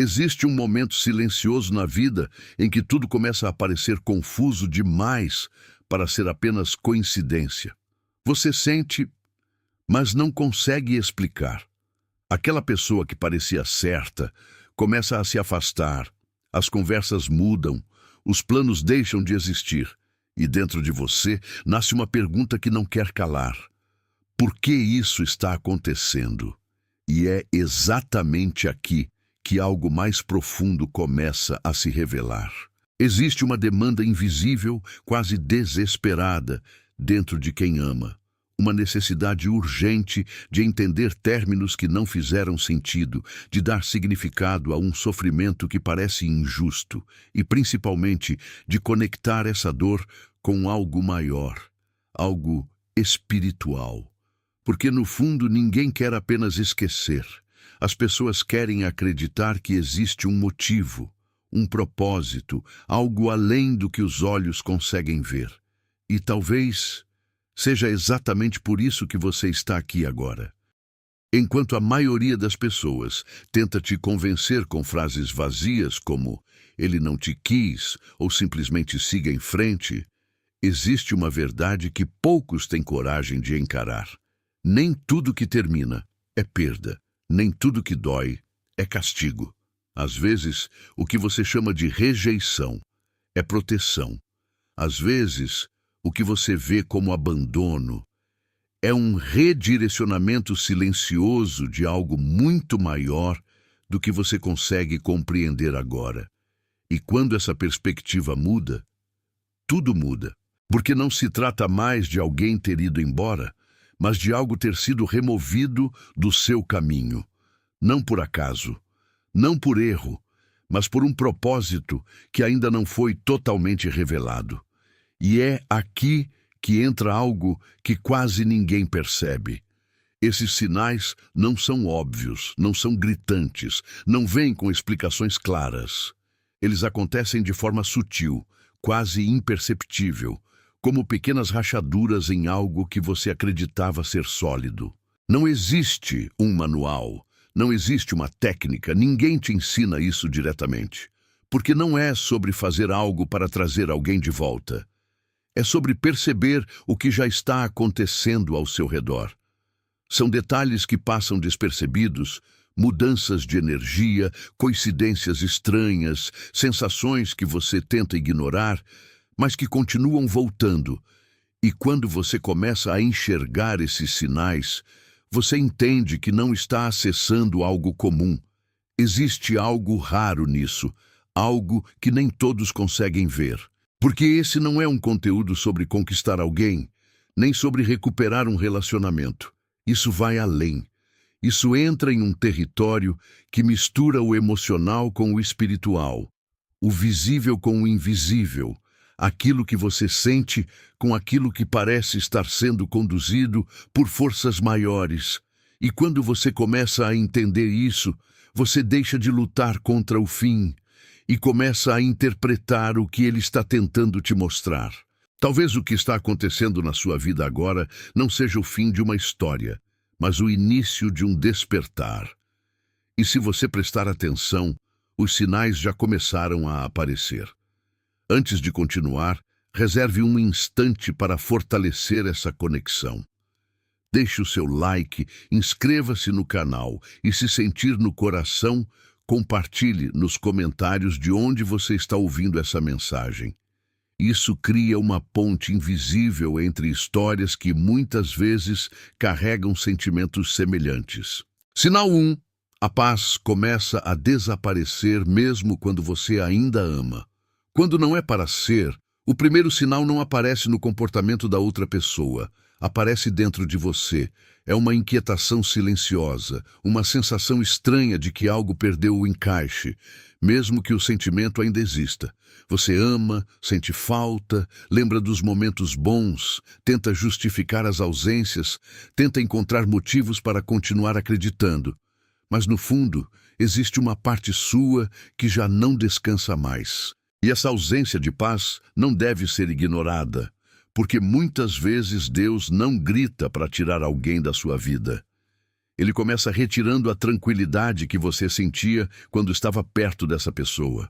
Existe um momento silencioso na vida em que tudo começa a parecer confuso demais para ser apenas coincidência. Você sente, mas não consegue explicar. Aquela pessoa que parecia certa começa a se afastar, as conversas mudam, os planos deixam de existir, e dentro de você nasce uma pergunta que não quer calar. Por que isso está acontecendo? E é exatamente aqui que algo mais profundo começa a se revelar. Existe uma demanda invisível, quase desesperada, dentro de quem ama. Uma necessidade urgente de entender términos que não fizeram sentido, de dar significado a um sofrimento que parece injusto e, principalmente, de conectar essa dor com algo maior, algo espiritual. Porque, no fundo, ninguém quer apenas esquecer. As pessoas querem acreditar que existe um motivo, um propósito, algo além do que os olhos conseguem ver. E talvez seja exatamente por isso que você está aqui agora. Enquanto a maioria das pessoas tenta te convencer com frases vazias como "ele não te quis" ou simplesmente "siga em frente", existe uma verdade que poucos têm coragem de encarar. Nem tudo que termina é perda, nem tudo que dói é castigo. Às vezes, o que você chama de rejeição é proteção. Às vezes, o que você vê como abandono é um redirecionamento silencioso de algo muito maior do que você consegue compreender agora. E quando essa perspectiva muda, tudo muda. Porque não se trata mais de alguém ter ido embora, mas de algo ter sido removido do seu caminho. Não por acaso, não por erro, mas por um propósito que ainda não foi totalmente revelado. E é aqui que entra algo que quase ninguém percebe. Esses sinais não são óbvios, não são gritantes, não vêm com explicações claras. Eles acontecem de forma sutil, quase imperceptível, como pequenas rachaduras em algo que você acreditava ser sólido. Não existe um manual, não existe uma técnica, ninguém te ensina isso diretamente. Porque não é sobre fazer algo para trazer alguém de volta. É sobre perceber o que já está acontecendo ao seu redor. São detalhes que passam despercebidos, mudanças de energia, coincidências estranhas, sensações que você tenta ignorar, mas que continuam voltando. E quando você começa a enxergar esses sinais, você entende que não está acessando algo comum. Existe algo raro nisso, algo que nem todos conseguem ver. Porque esse não é um conteúdo sobre conquistar alguém, nem sobre recuperar um relacionamento. Isso vai além. Isso entra em um território que mistura o emocional com o espiritual, o visível com o invisível, aquilo que você sente com aquilo que parece estar sendo conduzido por forças maiores. E quando você começa a entender isso, você deixa de lutar contra o fim e começa a interpretar o que ele está tentando te mostrar. Talvez o que está acontecendo na sua vida agora não seja o fim de uma história, mas o início de um despertar. E se você prestar atenção, os sinais já começaram a aparecer. Antes de continuar, reserve um instante para fortalecer essa conexão. Deixe o seu like, inscreva-se no canal e, se sentir no coração, compartilhe nos comentários de onde você está ouvindo essa mensagem. Isso cria uma ponte invisível entre histórias que muitas vezes carregam sentimentos semelhantes. Sinal 1. A paz começa a desaparecer mesmo quando você ainda ama. Quando não é para ser, o primeiro sinal não aparece no comportamento da outra pessoa, aparece dentro de você. É uma inquietação silenciosa, uma sensação estranha de que algo perdeu o encaixe, mesmo que o sentimento ainda exista. Você ama, sente falta, lembra dos momentos bons, tenta justificar as ausências, tenta encontrar motivos para continuar acreditando. Mas no fundo, existe uma parte sua que já não descansa mais. E essa ausência de paz não deve ser ignorada, porque muitas vezes Deus não grita para tirar alguém da sua vida. Ele começa retirando a tranquilidade que você sentia quando estava perto dessa pessoa.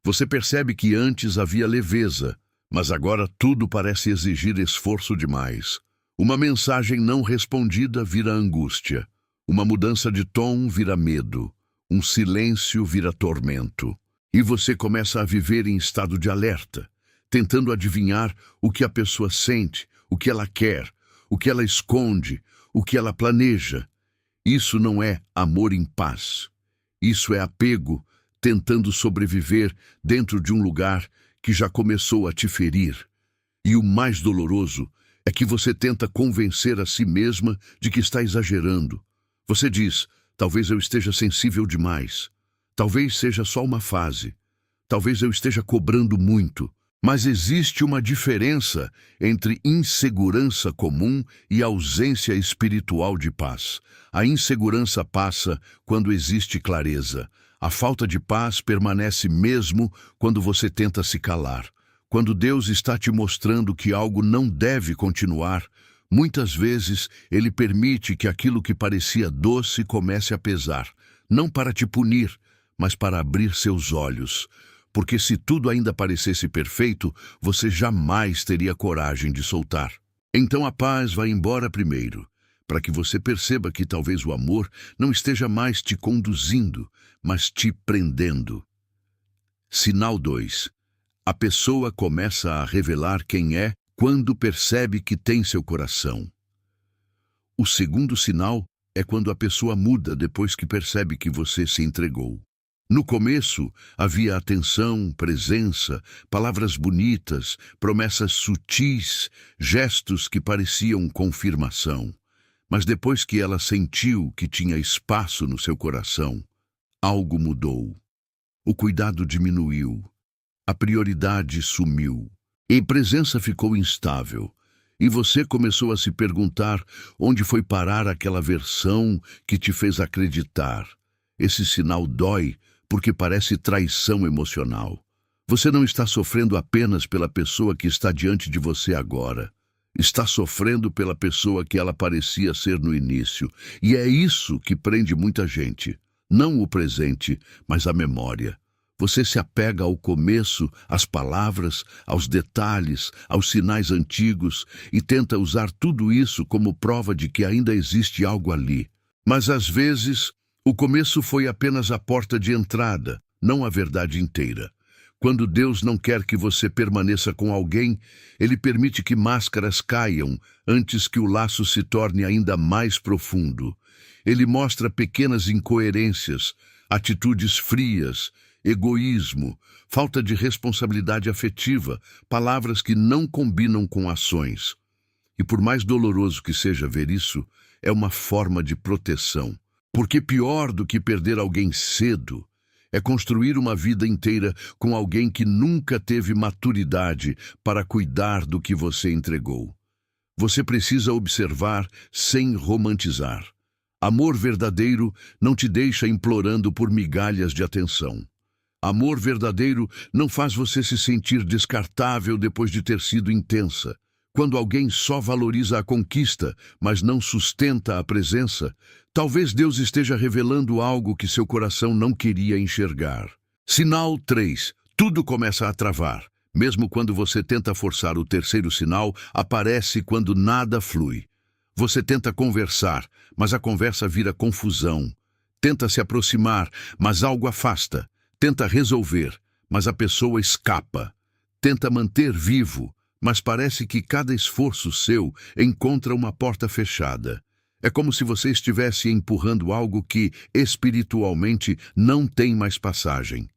Você percebe que antes havia leveza, mas agora tudo parece exigir esforço demais. Uma mensagem não respondida vira angústia. Uma mudança de tom vira medo. Um silêncio vira tormento. E você começa a viver em estado de alerta, tentando adivinhar o que a pessoa sente, o que ela quer, o que ela esconde, o que ela planeja. Isso não é amor em paz. Isso é apego, tentando sobreviver dentro de um lugar que já começou a te ferir. E o mais doloroso é que você tenta convencer a si mesma de que está exagerando. Você diz, talvez eu esteja sensível demais. Talvez seja só uma fase. Talvez eu esteja cobrando muito. Mas existe uma diferença entre insegurança comum e ausência espiritual de paz. A insegurança passa quando existe clareza. A falta de paz permanece mesmo quando você tenta se calar. Quando Deus está te mostrando que algo não deve continuar, muitas vezes Ele permite que aquilo que parecia doce comece a pesar, não para te punir, mas para abrir seus olhos. Porque se tudo ainda parecesse perfeito, você jamais teria coragem de soltar. Então a paz vai embora primeiro, para que você perceba que talvez o amor não esteja mais te conduzindo, mas te prendendo. Sinal 2. A pessoa começa a revelar quem é quando percebe que tem seu coração. O segundo sinal é quando a pessoa muda depois que percebe que você se entregou. No começo, havia atenção, presença, palavras bonitas, promessas sutis, gestos que pareciam confirmação. Mas depois que ela sentiu que tinha espaço no seu coração, algo mudou. O cuidado diminuiu. A prioridade sumiu. E a presença ficou instável. E você começou a se perguntar onde foi parar aquela versão que te fez acreditar. Esse sinal dói, porque parece traição emocional. Você não está sofrendo apenas pela pessoa que está diante de você agora. Está sofrendo pela pessoa que ela parecia ser no início. E é isso que prende muita gente. Não o presente, mas a memória. Você se apega ao começo, às palavras, aos detalhes, aos sinais antigos e tenta usar tudo isso como prova de que ainda existe algo ali. Mas às vezes, o começo foi apenas a porta de entrada, não a verdade inteira. Quando Deus não quer que você permaneça com alguém, Ele permite que máscaras caiam antes que o laço se torne ainda mais profundo. Ele mostra pequenas incoerências, atitudes frias, egoísmo, falta de responsabilidade afetiva, palavras que não combinam com ações. E por mais doloroso que seja ver isso, é uma forma de proteção. Porque pior do que perder alguém cedo é construir uma vida inteira com alguém que nunca teve maturidade para cuidar do que você entregou. Você precisa observar sem romantizar. Amor verdadeiro não te deixa implorando por migalhas de atenção. Amor verdadeiro não faz você se sentir descartável depois de ter sido intensa. Quando alguém só valoriza a conquista, mas não sustenta a presença, talvez Deus esteja revelando algo que seu coração não queria enxergar. Sinal 3. Tudo começa a travar. Mesmo quando você tenta forçar o terceiro sinal, aparece quando nada flui. Você tenta conversar, mas a conversa vira confusão. Tenta se aproximar, mas algo afasta. Tenta resolver, mas a pessoa escapa. Tenta manter vivo, mas parece que cada esforço seu encontra uma porta fechada. É como se você estivesse empurrando algo que, espiritualmente, não tem mais passagem.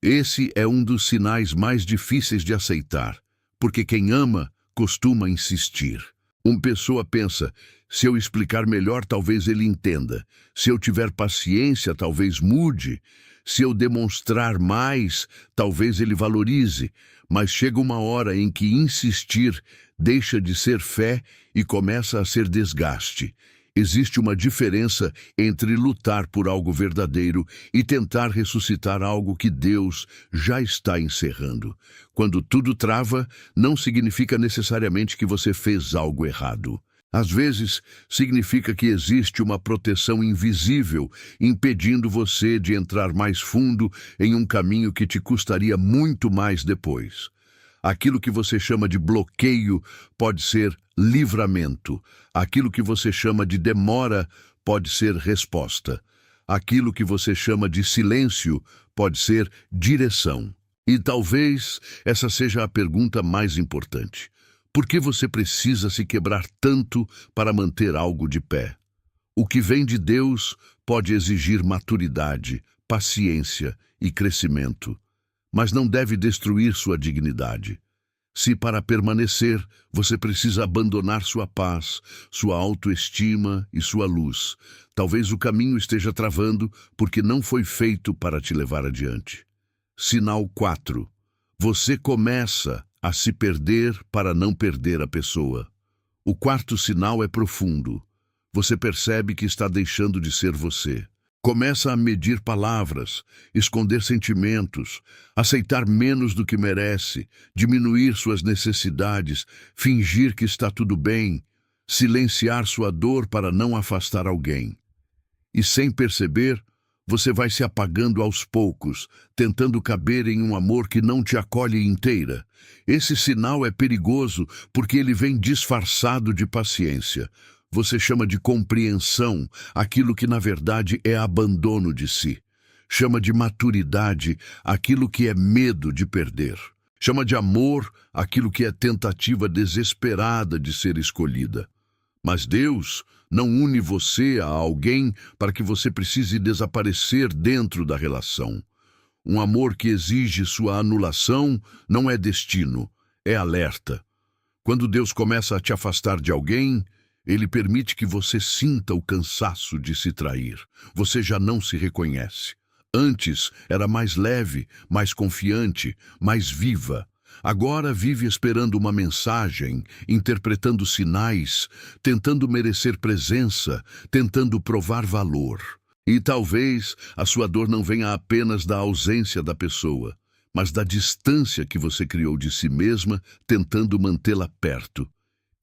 Esse é um dos sinais mais difíceis de aceitar, porque quem ama costuma insistir. Uma pessoa pensa, se eu explicar melhor, talvez ele entenda. Se eu tiver paciência, talvez mude. Se eu demonstrar mais, talvez ele valorize. Mas chega uma hora em que insistir deixa de ser fé e começa a ser desgaste. Existe uma diferença entre lutar por algo verdadeiro e tentar ressuscitar algo que Deus já está encerrando. Quando tudo trava, não significa necessariamente que você fez algo errado. Às vezes, significa que existe uma proteção invisível impedindo você de entrar mais fundo em um caminho que te custaria muito mais depois. Aquilo que você chama de bloqueio pode ser livramento. Aquilo que você chama de demora pode ser resposta. Aquilo que você chama de silêncio pode ser direção. E talvez essa seja a pergunta mais importante. Por que você precisa se quebrar tanto para manter algo de pé? O que vem de Deus pode exigir maturidade, paciência e crescimento, mas não deve destruir sua dignidade. Se para permanecer, você precisa abandonar sua paz, sua autoestima e sua luz, talvez o caminho esteja travando porque não foi feito para te levar adiante. Sinal 4. Você começa a se perder para não perder a pessoa. O quarto sinal é profundo. Você percebe que está deixando de ser você. Começa a medir palavras, esconder sentimentos, aceitar menos do que merece, diminuir suas necessidades, fingir que está tudo bem, silenciar sua dor para não afastar alguém. E sem perceber, você vai se apagando aos poucos, tentando caber em um amor que não te acolhe inteira. Esse sinal é perigoso porque ele vem disfarçado de paciência. Você chama de compreensão aquilo que na verdade é abandono de si. Chama de maturidade aquilo que é medo de perder. Chama de amor aquilo que é tentativa desesperada de ser escolhida. Mas Deus não une você a alguém para que você precise desaparecer dentro da relação. Um amor que exige sua anulação não é destino, é alerta. Quando Deus começa a te afastar de alguém, Ele permite que você sinta o cansaço de se trair. Você já não se reconhece. Antes era mais leve, mais confiante, mais viva. Agora vive esperando uma mensagem, interpretando sinais, tentando merecer presença, tentando provar valor. E talvez a sua dor não venha apenas da ausência da pessoa, mas da distância que você criou de si mesma, tentando mantê-la perto.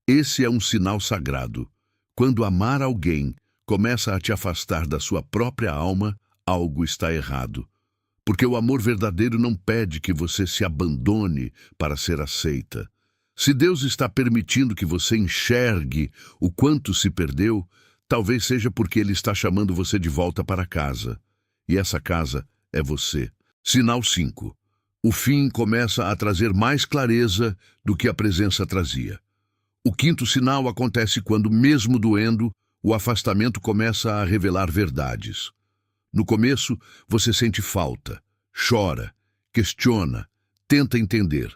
Esse é um sinal sagrado. Quando amar alguém começa a te afastar da sua própria alma, algo está errado. Porque o amor verdadeiro não pede que você se abandone para ser aceita. Se Deus está permitindo que você enxergue o quanto se perdeu, talvez seja porque Ele está chamando você de volta para casa. E essa casa é você. Sinal 5. O fim começa a trazer mais clareza do que a presença trazia. O quinto sinal acontece quando, mesmo doendo, o afastamento começa a revelar verdades. No começo, você sente falta, chora, questiona, tenta entender.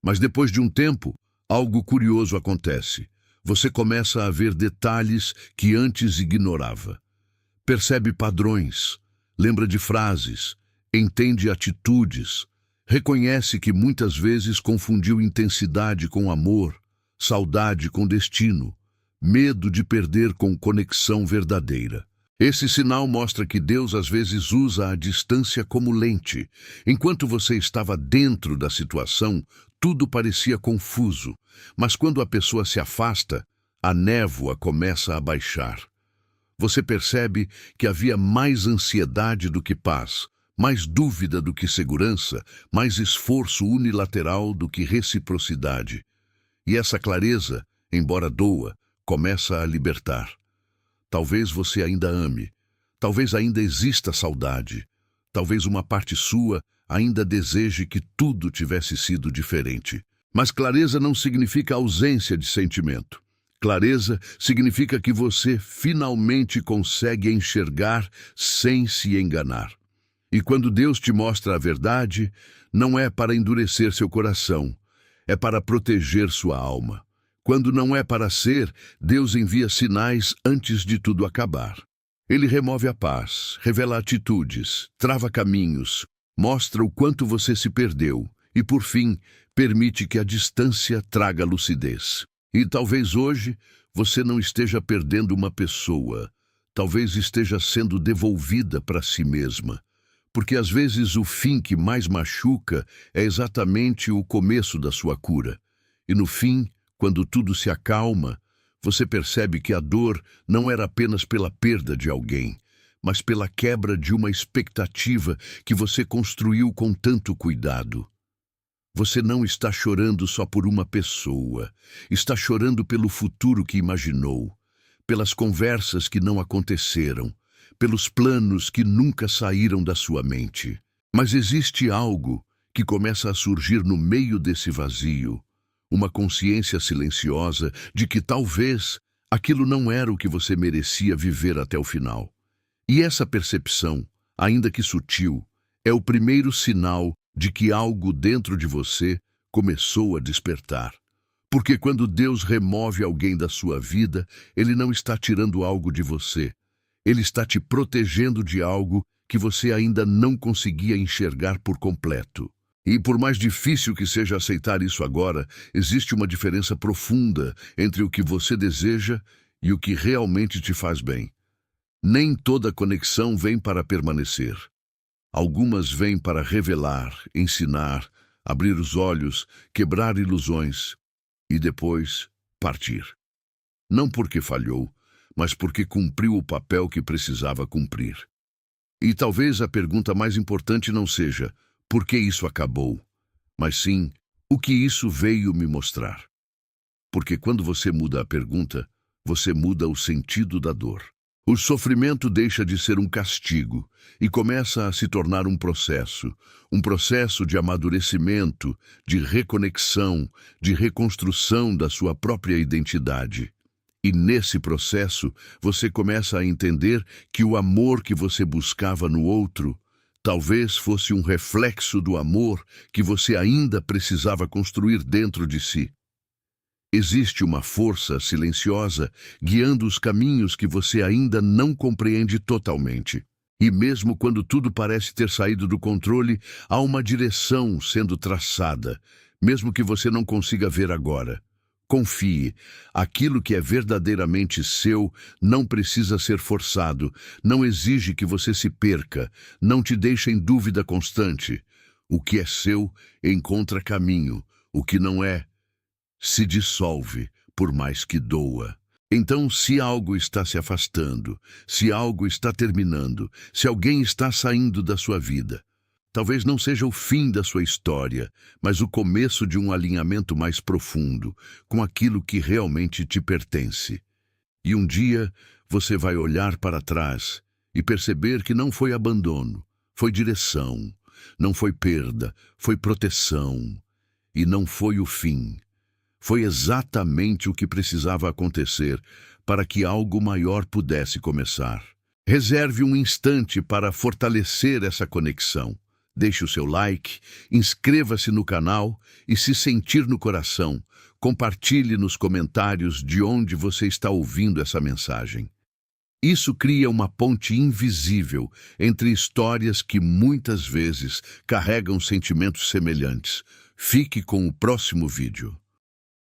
Mas depois de um tempo, algo curioso acontece. Você começa a ver detalhes que antes ignorava. Percebe padrões, lembra de frases, entende atitudes, reconhece que muitas vezes confundiu intensidade com amor, saudade com destino, medo de perder com conexão verdadeira. Esse sinal mostra que Deus às vezes usa a distância como lente. Enquanto você estava dentro da situação, tudo parecia confuso. Mas quando a pessoa se afasta, a névoa começa a baixar. Você percebe que havia mais ansiedade do que paz, mais dúvida do que segurança, mais esforço unilateral do que reciprocidade. E essa clareza, embora doa, começa a libertar. Talvez você ainda ame, talvez ainda exista saudade, talvez uma parte sua ainda deseje que tudo tivesse sido diferente. Mas clareza não significa ausência de sentimento. Clareza significa que você finalmente consegue enxergar sem se enganar. E quando Deus te mostra a verdade, não é para endurecer seu coração, é para proteger sua alma. Quando não é para ser, Deus envia sinais antes de tudo acabar. Ele remove a paz, revela atitudes, trava caminhos, mostra o quanto você se perdeu e, por fim, permite que a distância traga lucidez. E talvez hoje você não esteja perdendo uma pessoa, talvez esteja sendo devolvida para si mesma. Porque às vezes o fim que mais machuca é exatamente o começo da sua cura. E no fim, quando tudo se acalma, você percebe que a dor não era apenas pela perda de alguém, mas pela quebra de uma expectativa que você construiu com tanto cuidado. Você não está chorando só por uma pessoa, está chorando pelo futuro que imaginou, pelas conversas que não aconteceram, pelos planos que nunca saíram da sua mente. Mas existe algo que começa a surgir no meio desse vazio, uma consciência silenciosa de que talvez aquilo não era o que você merecia viver até o final. E essa percepção, ainda que sutil, é o primeiro sinal de que algo dentro de você começou a despertar. Porque quando Deus remove alguém da sua vida, Ele não está tirando algo de você. Ele está te protegendo de algo que você ainda não conseguia enxergar por completo. E por mais difícil que seja aceitar isso agora, existe uma diferença profunda entre o que você deseja e o que realmente te faz bem. Nem toda conexão vem para permanecer. Algumas vêm para revelar, ensinar, abrir os olhos, quebrar ilusões e depois partir. Não porque falhou, mas porque cumpriu o papel que precisava cumprir. E talvez a pergunta mais importante não seja por que isso acabou, mas sim o que isso veio me mostrar. Porque quando você muda a pergunta, você muda o sentido da dor. O sofrimento deixa de ser um castigo e começa a se tornar um processo de amadurecimento, de reconexão, de reconstrução da sua própria identidade. E nesse processo, você começa a entender que o amor que você buscava no outro talvez fosse um reflexo do amor que você ainda precisava construir dentro de si. Existe uma força silenciosa guiando os caminhos que você ainda não compreende totalmente. E mesmo quando tudo parece ter saído do controle, há uma direção sendo traçada, mesmo que você não consiga ver agora. Confie, aquilo que é verdadeiramente seu não precisa ser forçado, não exige que você se perca, não te deixa em dúvida constante. O que é seu encontra caminho, o que não é, se dissolve, por mais que doa. Então, se algo está se afastando, se algo está terminando, se alguém está saindo da sua vida, talvez não seja o fim da sua história, mas o começo de um alinhamento mais profundo com aquilo que realmente te pertence. E um dia você vai olhar para trás e perceber que não foi abandono, foi direção, não foi perda, foi proteção, e não foi o fim. Foi exatamente o que precisava acontecer para que algo maior pudesse começar. Reserve um instante para fortalecer essa conexão. Deixe o seu like, inscreva-se no canal e, se sentir no coração, compartilhe nos comentários de onde você está ouvindo essa mensagem. Isso cria uma ponte invisível entre histórias que muitas vezes carregam sentimentos semelhantes. Fique com o próximo vídeo.